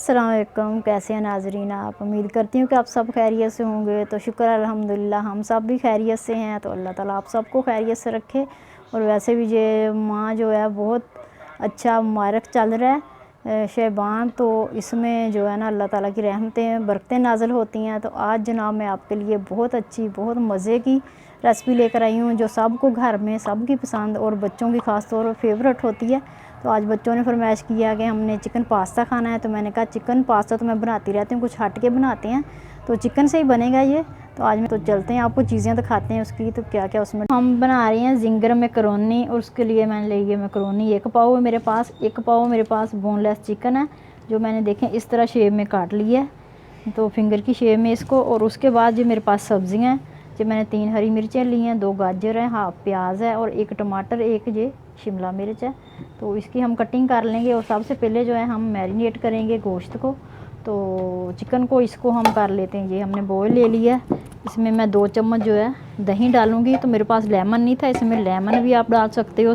अस्सलाम वालेकुम। कैसे हैं नाजरीन आप? उम्मीद करती हूँ कि आप सब खैरियत से होंगे। तो शुक्र अल्हम्दुलिल्लाह हम सब भी खैरियत से हैं। तो अल्लाह ताला आप सबको खैरियत से रखे। और वैसे भी ये माह जो है बहुत अच्छा मुबारक चल रहा है शहबान। तो इसमें जो है ना अल्लाह ताला की रहमतें बरकतें नाज़िल होती हैं। तो आज जनाब मैं आपके लिए बहुत अच्छी बहुत मज़े की रेसिपी लेकर आई हूँ जो सबको घर में सबकी पसंद और बच्चों की ख़ास तौर पर फेवरेट होती है। तो आज बच्चों ने फरमाइश किया कि हमने चिकन पास्ता खाना है। तो मैंने कहा चिकन पास्ता तो मैं बनाती रहती हूँ, कुछ हट के बनाते हैं। तो चिकन से ही बनेगा ये। तो आज तो चलते हैं, आपको चीज़ें दिखाते हैं उसकी। तो क्या क्या उसमें हम बना रहे हैं जिंगर मैकरोनी। और उसके लिए मैंने ली है मैकरोनी 1 पाव है मेरे पास। 1 पाव मेरे पास बोनलेस चिकन है जो मैंने देखें इस तरह शेप में काट लिया है, तो फिंगर की शेप में इसको। और उसके बाद जो मेरे पास सब्जियाँ हैं जो मैंने 3 हरी मिर्चें ली हैं, 2 गाजर हैं, हाफ प्याज है और 1 टमाटर, 1 ये शिमला मिर्च है। तो इसकी हम कटिंग कर लेंगे। और सबसे पहले जो है हम मैरिनेट करेंगे गोश्त को। तो चिकन को इसको हम कर लेते हैं। ये हमने बॉयल ले लिया है। इसमें मैं 2 चम्मच जो है दही डालूँगी। तो मेरे पास लेमन नहीं था, इसमें लेमन भी आप डाल सकते हो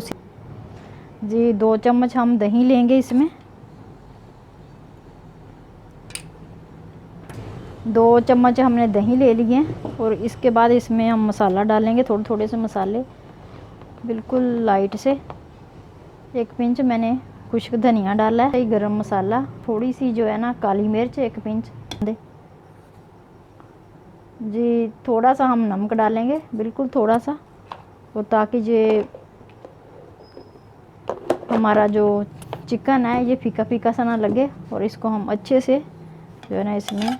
जी। 2 चम्मच हम दही लेंगे। इसमें 2 चम्मच हमने दही ले लिए हैं। और इसके बाद इसमें हम मसाला डालेंगे, थोड़े थोड़े से मसाले बिल्कुल लाइट से। 1 पिंच मैंने खुश्क धनिया डाला है, गरम मसाला, थोड़ी सी जो है ना काली मिर्च 1 पिंच दे जी। थोड़ा सा हम नमक डालेंगे, बिल्कुल थोड़ा सा, वो ताकि ये हमारा जो चिकन है ये फीका फीका सा ना लगे। और इसको हम अच्छे से जो है ना इसमें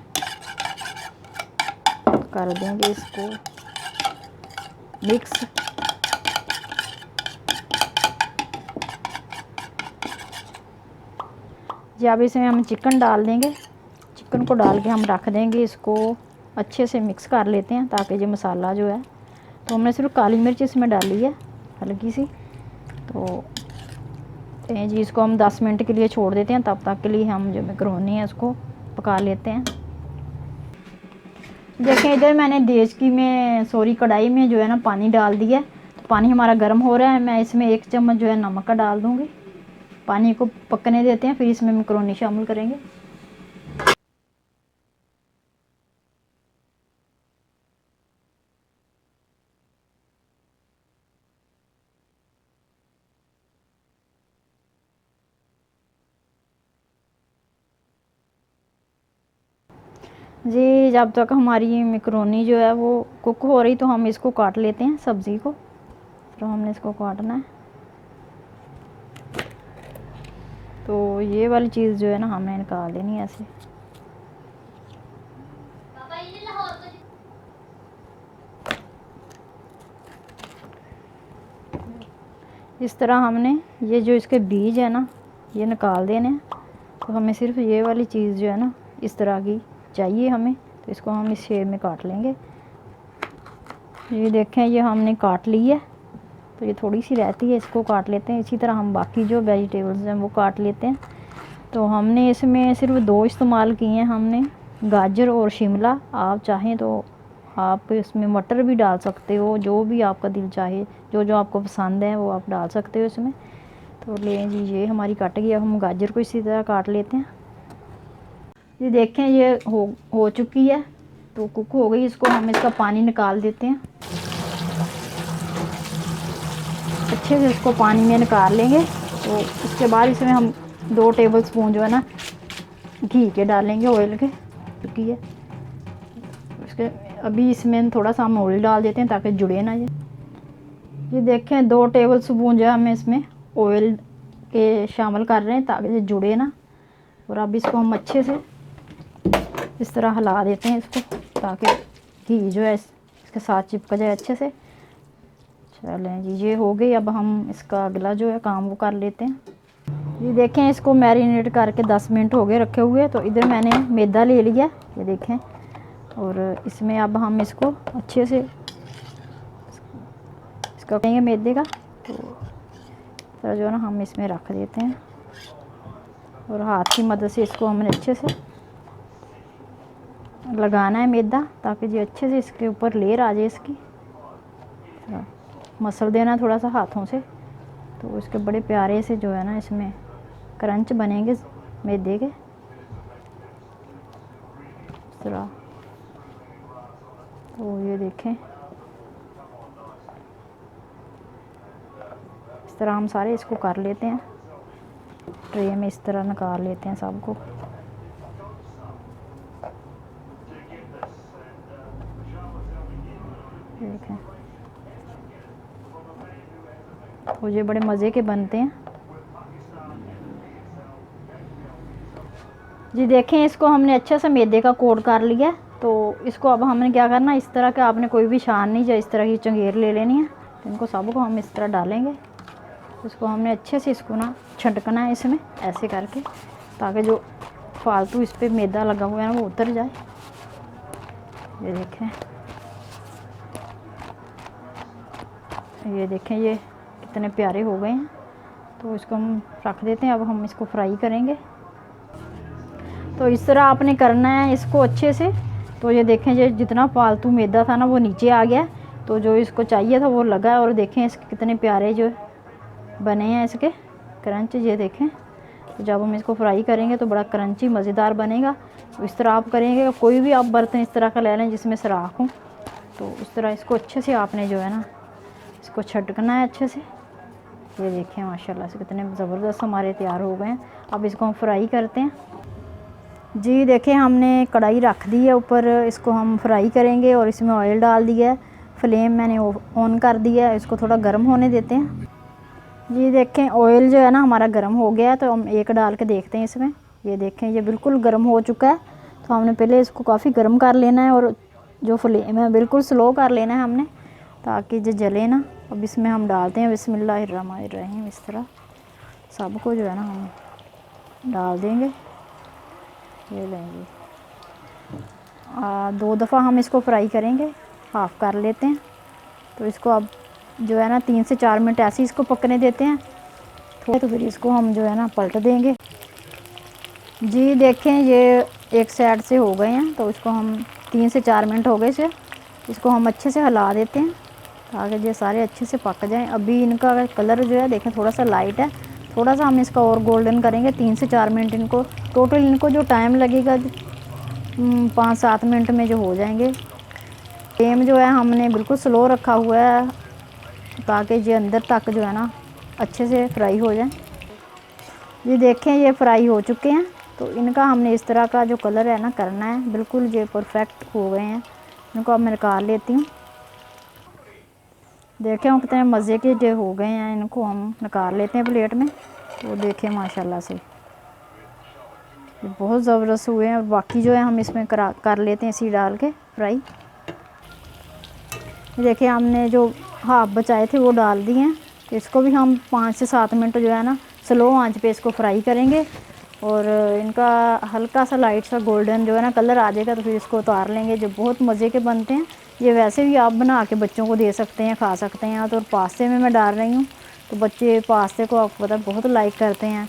कर देंगे इसको मिक्स। जी अब इसमें हम चिकन डाल देंगे। चिकन को डाल के हम रख देंगे, इसको अच्छे से मिक्स कर लेते हैं ताकि ये मसाला जो है। तो हमने सिर्फ काली मिर्च इसमें डाली है हल्की सी। तो जी इसको हम 10 मिनट के लिए छोड़ देते हैं। तब तक के लिए हम जो मैकरोनी है उसको पका लेते हैं। देखिए इधर मैंने कढ़ाई में जो है ना पानी डाल दिया। तो पानी हमारा गर्म हो रहा है। मैं इसमें 1 चम्मच जो है नमक का डाल दूँगी। पानी को पकने देते हैं, फिर इसमें मैकरोनी शामिल करेंगे। जी जब तक हमारी मैकरोनी जो है वो कुक हो रही तो हम इसको काट लेते हैं सब्ज़ी को। तो हमने इसको काटना है। तो ये वाली चीज़ जो है ना हमने निकाल देनी है ऐसे। इस तरह हमने ये जो इसके बीज है ना ये निकाल देने हैं। तो हमें सिर्फ ये वाली चीज़ जो है ना इस तरह की चाहिए हमें। तो इसको हम इस शेप में काट लेंगे। ये देखें ये हमने काट ली है। तो ये थोड़ी सी रहती है, इसको काट लेते हैं। इसी तरह हम बाकी जो वेजिटेबल्स हैं वो काट लेते हैं। तो हमने इसमें सिर्फ 2 इस्तेमाल किए हैं हमने, गाजर और शिमला। आप चाहें तो आप इसमें मटर भी डाल सकते हो, जो भी आपका दिल चाहे, जो जो आपको पसंद है वो आप डाल सकते हो इसमें। तो ले जी ये हमारी कट गई। अब हम गाजर को इसी तरह काट लेते हैं। ये देखें ये हो चुकी है, तो कुक हो गई। इसको हम इसका पानी निकाल देते हैं। अच्छे से इसको पानी में निकाल लेंगे। तो उसके बाद इसमें हम 2 टेबल स्पून जो है ना घी के डालेंगे, ऑयल के चुकी है। उसके अभी इसमें थोड़ा सा हम ऑयल डाल देते हैं ताकि जुड़े ना ये देखें 2 टेबल स्पून जो है हम इसमें ऑयल के शामिल कर रहे हैं ताकि ये जुड़े ना। और अब इसको हम अच्छे से इस तरह हिला देते हैं इसको ताकि घी जो है इसके साथ चिपक जाए अच्छे से। चलें जी ये हो गई। अब हम इसका अगला जो है काम वो कर लेते हैं। ये देखें इसको मैरिनेट करके 10 मिनट हो गए रखे हुए। तो इधर मैंने मैदा ले लिया, ये देखें। और इसमें अब हम इसको अच्छे से इसका करेंगे मैदे का। तो जो है ना हम इसमें रख देते हैं और हाथ की मदद से इसको हमने अच्छे से लगाना है मैदा ताकि ये अच्छे से इसके ऊपर लेयर आ जाए इसकी। मसल देना थोड़ा सा हाथों से। तो इसके बड़े प्यारे से जो है ना इसमें क्रंच बनेंगे मैदे के। तरह। तो ये देखें, इस तरह हम सारे इसको कर लेते हैं। ट्रे में इस तरह निकाल लेते हैं सबको। देखें, तो ये बड़े मज़े के बनते हैं जी। देखें, इसको हमने अच्छे से मैदे का कोट कर लिया। तो इसको अब हमने क्या करना, इस तरह का आपने कोई भी छाननी या इस तरह की चंगेर ले लेनी है। तो इनको सबको हम इस तरह डालेंगे। इसको हमने अच्छे से इसको ना छटकना है इसमें ऐसे करके, ताकि जो फालतू इस पर मैदा लगा हुआ है ना वो उतर जाए। ये देखें, ये देखें, ये कितने प्यारे हो गए हैं। तो इसको हम रख देते हैं। अब हम इसको फ्राई करेंगे। तो इस तरह आपने करना है इसको अच्छे से। तो ये देखें, ये जितना फालतू मैदा था ना वो नीचे आ गया। तो जो इसको चाहिए था वो लगा है। और देखें इसके कितने प्यारे जो बने हैं इसके क्रंच। ये देखें, तो जब हम इसको फ्राई करेंगे तो बड़ा क्रंची मज़ेदार बनेगा। तो इस तरह आप करेंगे। कोई भी आप बर्तन इस तरह का ले लें जिसमें सुराख हो। तो इस तरह इसको अच्छे से आपने जो है ना इसको छटकना है अच्छे से। ये देखें, माशाल्लाह से कितने ज़बरदस्त हमारे तैयार हो गए हैं। अब इसको हम फ्राई करते हैं जी। देखें, हमने कढ़ाई रख दी है ऊपर, इसको हम फ्राई करेंगे। और इसमें ऑयल डाल दिया है। फ्लेम मैंने ऑन कर दिया है। इसको थोड़ा गर्म होने देते हैं जी। देखें, ऑयल जो है ना हमारा गर्म हो गया है। तो हम एक डाल के देखते हैं इसमें। ये देखें, ये बिल्कुल गर्म हो चुका है। तो हमने पहले इसको काफ़ी गर्म कर लेना है। और जो फ्लेम है बिल्कुल स्लो कर लेना है हमने, ताकि जो जले ना। अब इसमें हम डालते हैं बिस्मिल्लाहिर्रहमानिर्रहीम। इस तरह सबको जो है ना हम डाल देंगे। ये लेंगे, 2 दफ़ा हम इसको फ्राई करेंगे, हाफ़ कर लेते हैं। तो इसको अब जो है ना 3 से 4 मिनट ऐसे ही इसको पकने देते हैं थोड़ा। तो फिर इसको हम जो है ना पलट देंगे जी। देखें, ये एक साइड से हो गए हैं। तो इसको हम 3 से 4 मिनट हो गए इसे। इसको हम अच्छे से हिला देते हैं ताकि ये सारे अच्छे से पक जाएं। अभी इनका कलर जो है देखें थोड़ा सा लाइट है। थोड़ा सा हम इसका और गोल्डन करेंगे। 3 से 4 मिनट इनको टोटल इनको जो टाइम लगेगा 5-7 मिनट में जो हो जाएंगे। फ्लेम जो है हमने बिल्कुल स्लो रखा हुआ है, ताकि ये अंदर तक जो है ना अच्छे से फ्राई हो जाए। ये देखें, ये फ्राई हो चुके हैं। तो इनका हमने इस तरह का जो कलर है ना करना है। बिल्कुल ये परफेक्ट हो गए हैं। इनको अब मैं निकाल लेती हूँ। देखें, वो कितने मज़े के जो हो गए हैं। इनको हम निकाल लेते हैं प्लेट में। तो देखें, माशाल्लाह से ये बहुत ज़बरदस्त हुए हैं। और बाकी जो है हम इसमें कर लेते हैं इसी डाल के फ्राई। देखिए, हमने जो हाफ बचाए थे वो डाल दिए हैं। तो इसको भी हम 5 से 7 मिनट जो है ना स्लो आंच पे इसको फ्राई करेंगे। और इनका हल्का सा लाइट सा गोल्डन जो है ना कलर आ जाएगा। तो फिर इसको उतार लेंगे। जो बहुत मज़े के बनते हैं। ये वैसे भी आप बना के बच्चों को दे सकते हैं, खा सकते हैं। तो पास्ते में मैं डाल रही हूँ। तो बच्चे पास्ते को आपको पता बहुत लाइक करते हैं।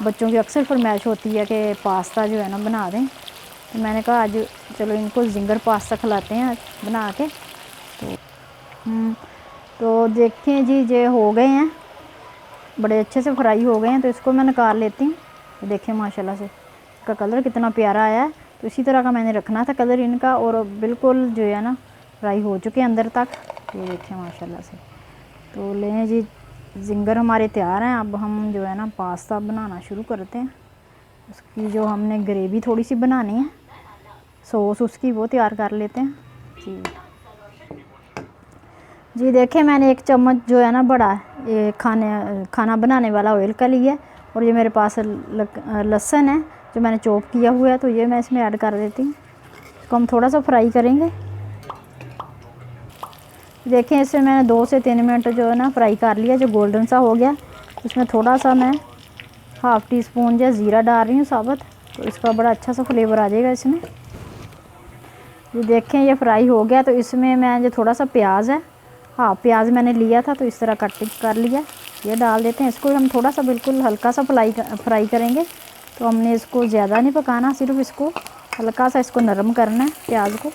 बच्चों की अक्सर फरमाइश होती है कि पास्ता जो है ना बना दें। तो मैंने कहा आज चलो इनको ज़िंगर पास्ता खिलाते हैं बना के। तो देखें जी, ये हो गए हैं, बड़े अच्छे से फ्राई हो गए हैं। तो इसको मैं निकाल लेती हूँ। तो देखें, माशाल्लाह से इसका कलर कितना प्यारा आया है। तो इसी तरह का मैंने रखना था कलर इनका। और बिल्कुल जो है ना फ्राई हो चुके हैं अंदर तक। ये देखें, माशाल्लाह से। तो लें जी, ज़िंगर हमारे तैयार हैं। अब हम जो है ना पास्ता बनाना शुरू करते हैं। उसकी जो हमने ग्रेवी थोड़ी सी बनानी है, सॉस उसकी वो तैयार कर लेते हैं जी। जी देखें, मैंने 1 चम्मच जो है ना बड़ा ये खाना बनाने वाला ऑयल का लिया है। और ये मेरे पास लहसुन है जो मैंने चॉप किया हुआ है। तो ये मैं इसमें ऐड कर देती हूँ। इसको हम थोड़ा सा फ्राई करेंगे। देखें, इसमें मैंने 2 से 3 मिनट जो है ना फ्राई कर लिया। जो गोल्डन सा हो गया, इसमें थोड़ा सा मैं हाफ़ टी स्पून जो ज़ीरा डाल रही हूँ साबुत। तो इसका बड़ा अच्छा सा फ्लेवर आ जाएगा इसमें। ये देखें, ये फ्राई हो गया। तो इसमें मैं जो थोड़ा सा प्याज है, हाँ प्याज मैंने लिया था तो इस तरह कट कर लिया। ये डाल देते हैं। इसको हम थोड़ा सा बिल्कुल हल्का सा फ्राई करेंगे। तो हमने इसको ज़्यादा नहीं पकाना, सिर्फ इसको हल्का सा इसको नरम करना है प्याज को।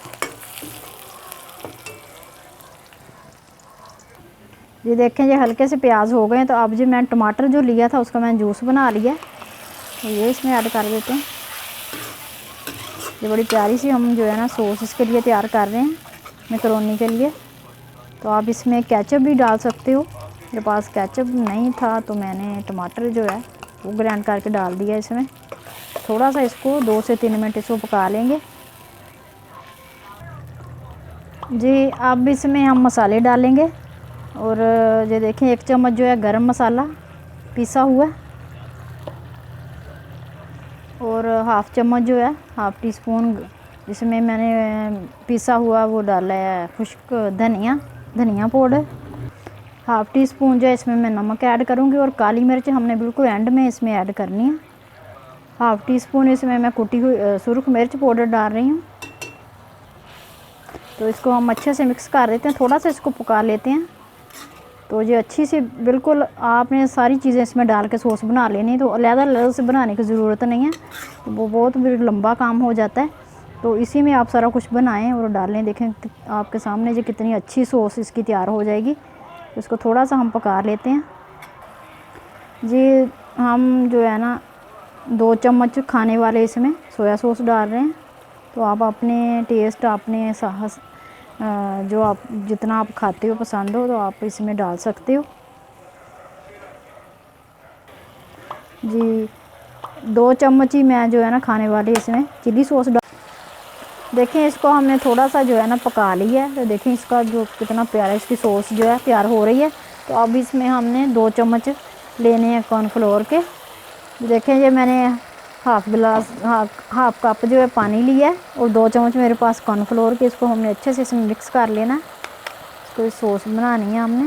ये देखें, ये हल्के से प्याज हो गए हैं। तो अब जो मैंने टमाटर जो लिया था उसका मैंने जूस बना लिया। तो ये इसमें ऐड कर देते हैं। ये बड़ी प्यारी सी हम जो है ना सॉस इसके लिए तैयार कर रहे हैं मैकरोनी के लिए। तो आप इसमें केचप भी डाल सकते हो। मेरे पास केचप नहीं था तो मैंने टमाटर जो है वो ग्राइंड करके डाल दिया इसमें। थोड़ा सा इसको 2 से 3 मिनट इसको पका लेंगे। जी अब इसमें हम मसाले डालेंगे और ये देखें 1 चम्मच जो है गरम मसाला पिसा हुआ और हाफ़ चम्मच जो है हाफ़ टी स्पून इसमें मैंने पिसा हुआ वो डाला है खुश्क धनिया पाउडर। हाफ़ टी स्पून जो है इसमें मैं नमक ऐड करूँगी और काली मिर्च हमने बिल्कुल एंड में इसमें ऐड करनी है। हाफ़ टी स्पून इसमें मैं कुटी हुई सुरख मिर्च पाउडर डाल रही हूँ। तो इसको हम अच्छे से मिक्स कर देते हैं, थोड़ा सा इसको पका लेते हैं। तो ये अच्छी सी बिल्कुल आपने सारी चीज़ें इसमें डाल के सॉस बना लेनी, तो अलग-अलग से बनाने की ज़रूरत नहीं है, तो वो बहुत लंबा काम हो जाता है। तो इसी में आप सारा कुछ बनाएं और डालें। देखें आपके सामने ये कितनी अच्छी सॉस इसकी तैयार हो जाएगी। इसको थोड़ा सा हम पका लेते हैं। जी हम जो है ना 2 चम्मच खाने वाले इसमें सोया सॉस डाल रहे हैं। तो आप अपने टेस्ट अपने साहस जो आप जितना आप खाते हो पसंद हो तो आप इसमें डाल सकते हो। जी 2 चम्मच ही मैं जो है ना खाने वाली इसमें चिली सॉस डाल। देखें इसको हमने थोड़ा सा जो है ना पका लिया है। तो देखें इसका जो कितना प्यारा इसकी सॉस जो है तैयार हो रही है। तो अब इसमें हमने 2 चम्मच लेने हैं कॉर्नफ्लोर के। देखें ये मैंने हाफ़ कप जो है पानी लिया है और 2 चम्मच मेरे पास कॉर्नफ्लोर के। इसको हमने अच्छे से इसमें मिक्स कर लेना है। इसको सॉस बनानी है हमने,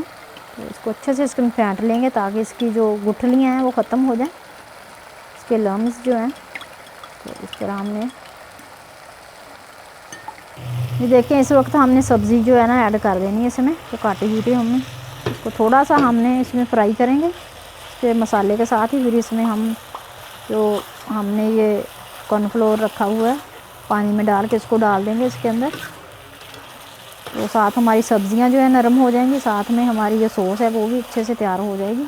तो इसको अच्छे से इसको फेंट लेंगे ताकि इसकी जो गुठलियाँ हैं वो ख़त्म हो जाए, इसके लम्स जो हैं। तो इस तरह हमने ये देखें इस वक्त हमने सब्ज़ी जो है ना ऐड कर देनी है इसमें। तो काटी हुई हमने इसको थोड़ा सा हमने इसमें फ्राई करेंगे इसके मसाले के साथ ही। फिर इसमें हम जो हमने ये कॉर्नफ्लोर रखा हुआ है पानी में डाल के इसको डाल देंगे इसके अंदर। तो साथ हमारी सब्ज़ियां जो है नरम हो जाएंगी, साथ में हमारी ये सॉस है वो भी अच्छे से तैयार हो जाएगी।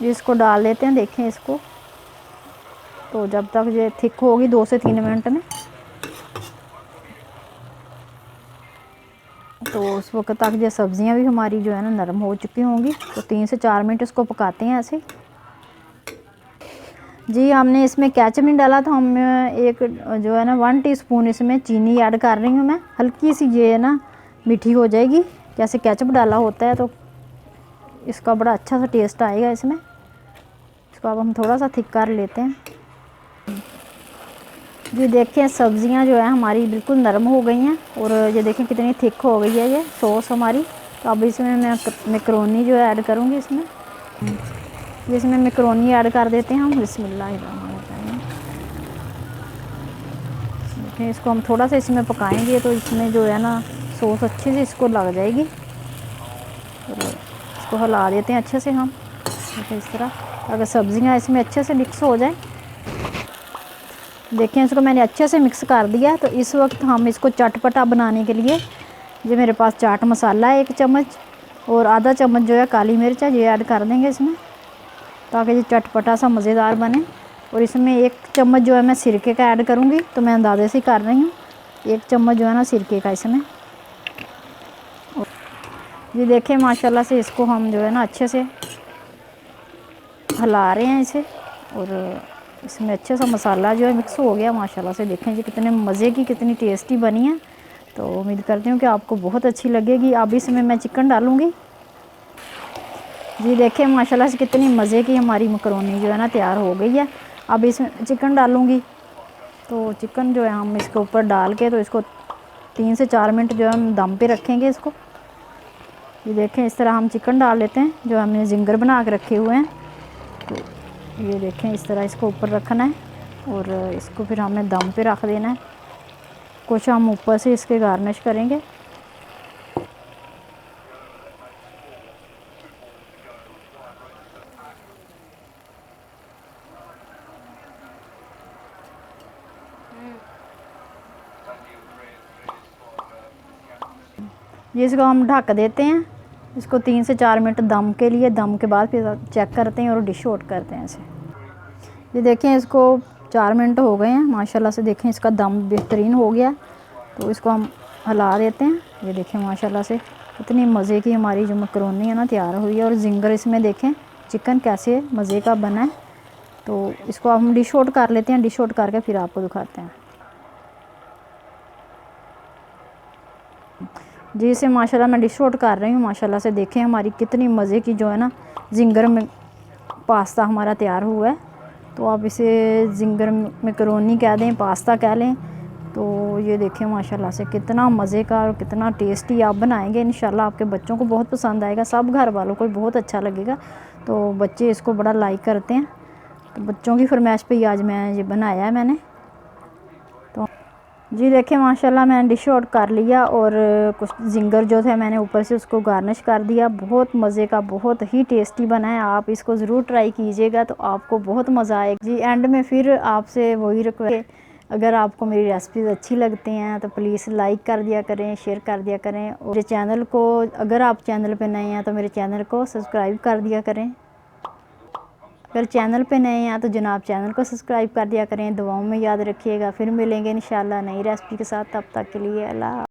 इसको डाल देते हैं, देखें इसको। तो जब तक ये थिक होगी 2 से 3 मिनट में, तो उस वक्त तक ये सब्ज़ियां भी हमारी जो है ना नरम हो चुकी होंगी। तो 3 से 4 मिनट इसको पकाते हैं ऐसे। जी हमने इसमें केचप नहीं डाला, तो हम एक जो है ना 1 टीस्पून इसमें चीनी ऐड कर रही हूँ मैं। हल्की सी ये है ना मीठी हो जाएगी, जैसे केचप डाला होता है, तो इसका बड़ा अच्छा सा टेस्ट आएगा इसमें। इसको अब हम थोड़ा सा थिक कर लेते हैं। जी देखें सब्ज़ियां जो है हमारी बिल्कुल नरम हो गई हैं और ये देखें कितनी थिक हो गई है ये सॉस हमारी। तो अब इसमें मैं मैकरोनी जो है ऐड करूँगी इसमें। जिसमें मैकरोनी ऐड कर देते हैं हम। बिस्मिल्लाहिर्रहमानिर्रहीम। देखें इसको हम थोड़ा सा इसमें पकाएंगे तो इसमें जो है ना सॉस अच्छे से इसको लग जाएगी। और इसको हिला देते हैं अच्छे से हम। देखिए इस तरह अगर सब्ज़ियां इसमें अच्छे से मिक्स हो जाए। देखें इसको मैंने अच्छे से मिक्स कर दिया। तो इस वक्त हम इसको चटपटा बनाने के लिए जो मेरे पास चाट मसाला है 1 चम्मच और आधा चम्मच जो है काली मिर्च है, ये ऐड कर देंगे इसमें ताकि ये चटपटा सा मज़ेदार बने। और इसमें 1 चम्मच जो है मैं सिरके का ऐड करूँगी, तो मैं अंदाजे से कर रही हूँ 1 चम्मच जो है ना सिरके का इसमें। ये देखें माशाल्लाह से इसको हम जो है ना अच्छे से हिला रहे हैं इसे और इसमें अच्छे सा मसाला जो है मिक्स हो गया माशाल्लाह से। देखें जी कितने मज़े की कितनी टेस्टी बनी है। तो उम्मीद करती हूँ कि आपको बहुत अच्छी लगेगी। अब इसमें मैं चिकन डालूँगी। जी देखें माशाल्लाह से कितनी मज़े की हमारी मैकरोनी जो है ना तैयार हो गई है। अब इसमें चिकन डालूँगी। तो चिकन जो है हम इसके ऊपर डाल के तो इसको 3 से 4 मिनट जो है हम दम पे रखेंगे इसको। ये देखें इस तरह हम चिकन डाल लेते हैं जो हमने जिंगर बना के रखे हुए हैं। तो ये देखें इस तरह इसको ऊपर रखना है और इसको फिर हमने दम पे रख देना है। कुछ हम ऊपर से इसके गार्निश करेंगे। ये इसको हम ढक देते हैं इसको 3 से 4 मिनट दम के लिए। दम के बाद फिर चेक करते हैं और डिश आउट करते हैं इसे। ये देखें इसको 4 मिनट हो गए हैं माशाल्लाह से। देखें इसका दम बेहतरीन हो गया, तो इसको हम हिला देते हैं। ये देखें माशाल्लाह से इतनी मज़े की हमारी जो मकरोनी है ना तैयार हुई है। और जिंगर इसमें देखें चिकन कैसे मज़े का बना है। तो इसको हम डिश आउट कर लेते हैं, डिश आउट करके फिर आपको दिखाते हैं। जी इसे माशाल्लाह मैं डिश आउट कर रही हूँ। माशाल्लाह से देखें हमारी कितनी मज़े की जो है ना जिंगर में पास्ता हमारा तैयार हुआ है। तो आप इसे जिंगर मैकरोनी कह दें, पास्ता कह लें। तो ये देखें माशाल्लाह से कितना मज़े का और कितना टेस्टी आप बनाएंगे, इंशाल्लाह आपके बच्चों को बहुत पसंद आएगा, सब घर वालों को बहुत अच्छा लगेगा। तो बच्चे इसको बड़ा लाइक करते हैं। तो बच्चों की फरमाइश पे ही आज मैं ये बनाया है मैंने। तो जी देखिए माशाल्लाह मैंने डिश आउट कर लिया और कुछ जिंगर जो थे मैंने ऊपर से उसको गार्निश कर दिया। बहुत मज़े का, बहुत ही टेस्टी बना है। आप इसको ज़रूर ट्राई कीजिएगा तो आपको बहुत मज़ा आएगा। जी एंड में फिर आपसे वही रिक्वेस्ट, अगर आपको मेरी रेसिपीज़ अच्छी लगती हैं तो प्लीज़ लाइक कर दिया करें, शेयर कर दिया करें। और मेरे चैनल को, अगर आप चैनल पर नए हैं तो मेरे चैनल को सब्सक्राइब कर दिया करें। अगर चैनल पे नए हैं तो जनाब चैनल को सब्सक्राइब कर दिया करें। दुआओं में याद रखिएगा। फिर मिलेंगे इंशाल्लाह नई रेसिपी के साथ। तब तक के लिए अल्लाह।